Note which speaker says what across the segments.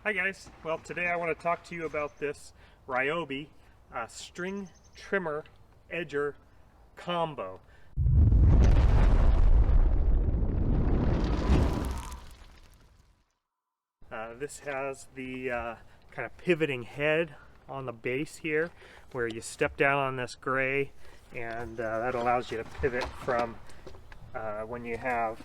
Speaker 1: Hi guys, well today I want to talk to you about this Ryobi string trimmer edger combo. This has the kind of pivoting head on the base here where you step down on this gray, and that allows you to pivot from when you have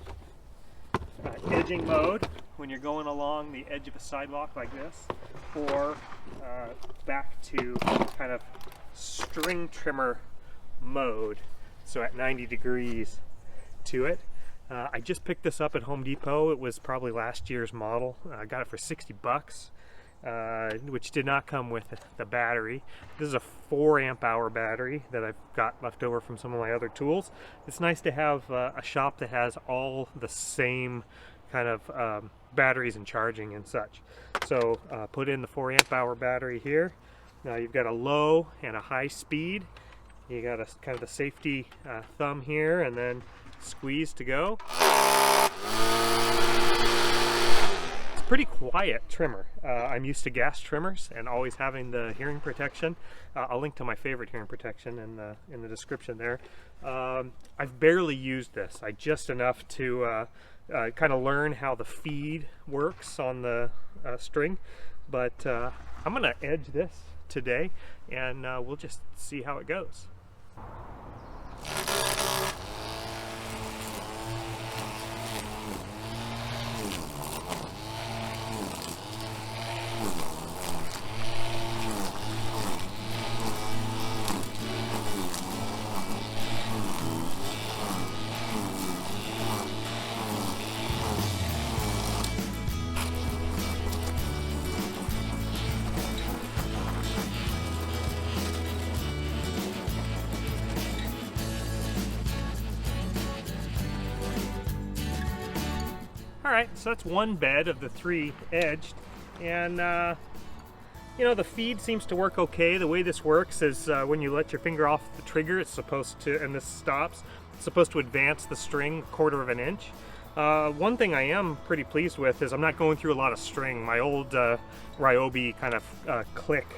Speaker 1: edging mode, when you're going along the edge of a sidewalk like this, or back to kind of string trimmer mode, so at 90 degrees to it. I just picked this up at Home Depot. It was probably last year's model. I got it for 60 bucks, which did not come with the battery. This is a 4 amp hour battery that I've got left over from some of my other tools. It's nice to have a shop that has all the same kind of batteries and charging and such. So put in the 4 amp hour battery here. Now you've got a low and a high speed. You got a kind of the safety thumb here, and then squeeze to go. It's a pretty quiet trimmer. I'm used to gas trimmers and always having the hearing protection. I'll link to my favorite hearing protection in the description there. I've barely used this. Just enough to kind of learn how the feed works on the string, but I'm gonna edge this today, and we'll just see how it goes. Alright, so that's one bed of the 3 edged, and you know, the feed seems to work okay. The way this works is when you let your finger off the trigger, it's supposed to, and this stops, it's supposed to advance the string 1/4 of an inch. One thing I am pretty pleased with is I'm not going through a lot of string. My old Ryobi kind of click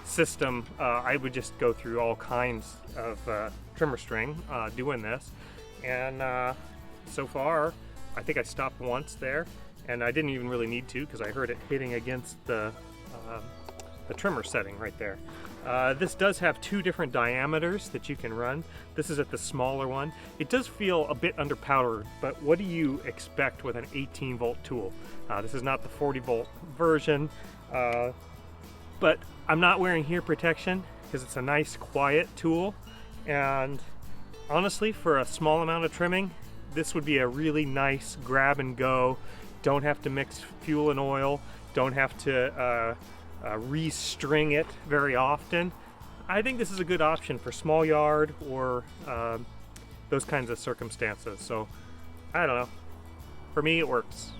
Speaker 1: system, I would just go through all kinds of trimmer string doing this, and so far I think I stopped once there, and I didn't even really need to because I heard it hitting against the trimmer setting right there. This does have 2 different diameters that you can run. This is at the smaller one. It does feel a bit underpowered, but what do you expect with an 18 volt tool? This is not the 40 volt version, but I'm not wearing ear protection because it's a nice quiet tool, and honestly, for a small amount of trimming, this would be a really nice grab and go. Don't have to mix fuel and oil, don't have to restring it very often. I think this is a good option for small yard or those kinds of circumstances. So I don't know, for me it works.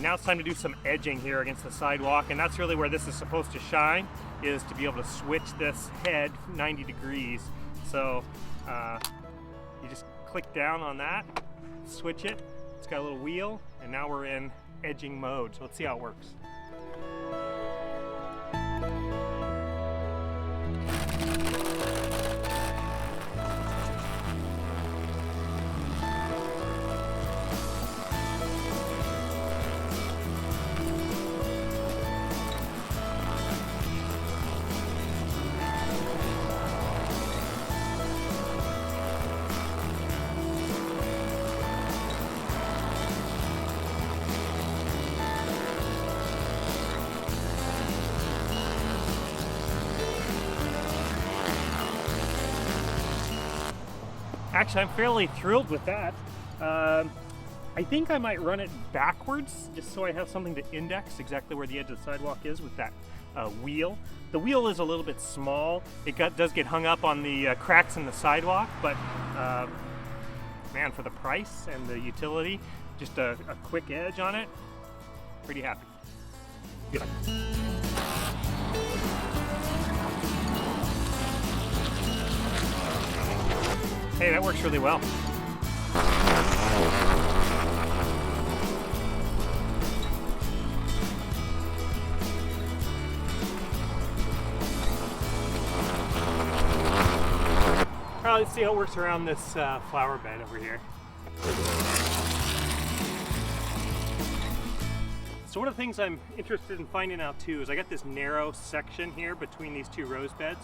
Speaker 1: Now it's time to do some edging here against the sidewalk, and that's really where this is supposed to shine, is to be able to switch this head 90 degrees. So you just click down on that, switch it, it's got a little wheel, and now we're in edging mode. So let's see how it works. Actually, I'm fairly thrilled with that. I think I might run it backwards just so I have something to index exactly where the edge of the sidewalk is with that wheel. The wheel is a little bit small. It does get hung up on the cracks in the sidewalk, but man, for the price and the utility, just a quick edge on it, pretty happy. Good. Hey, that works really well. Let's see how it works around this flower bed over here. So one of the things I'm interested in finding out too is I got this narrow section here between these two rose beds,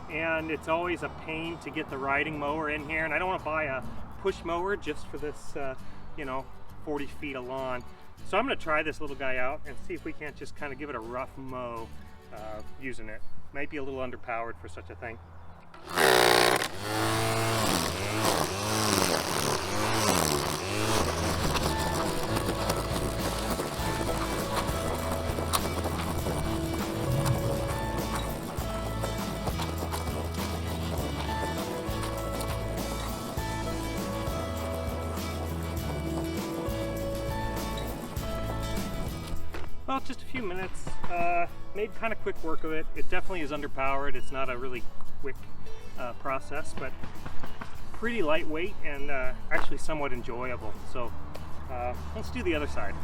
Speaker 1: and it's always a pain to get the riding mower in here, and I don't want to buy a push mower just for this 40 feet of lawn. So I'm going to try this little guy out and see if we can't just kind of give it a rough mow using it. Might be a little underpowered for such a thing. Well, just a few minutes. Made kind of quick work of it. It definitely is underpowered. It's not a really quick process, but pretty lightweight and actually somewhat enjoyable. So let's do the other side.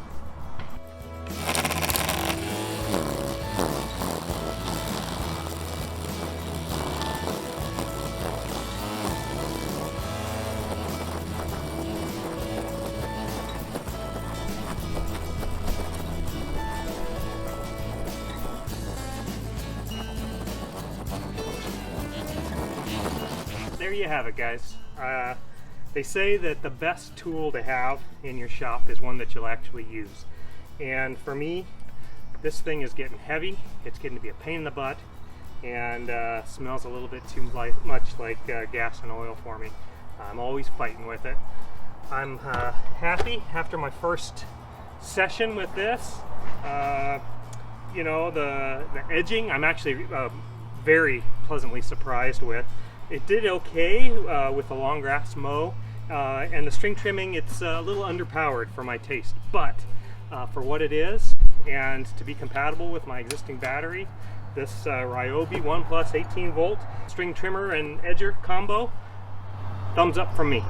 Speaker 1: There you have it, guys. They say that the best tool to have in your shop is one that you'll actually use. And for me, this thing is getting heavy. It's getting to be a pain in the butt, and smells a little bit too much like gas and oil for me. I'm always fighting with it. I'm happy after my first session with this. You know, the edging, I'm actually very pleasantly surprised with. It did okay with the long grass mow, and the string trimming, it's a little underpowered for my taste, but for what it is and to be compatible with my existing battery, this Ryobi 1+ 18 volt string trimmer and edger combo, thumbs up from me.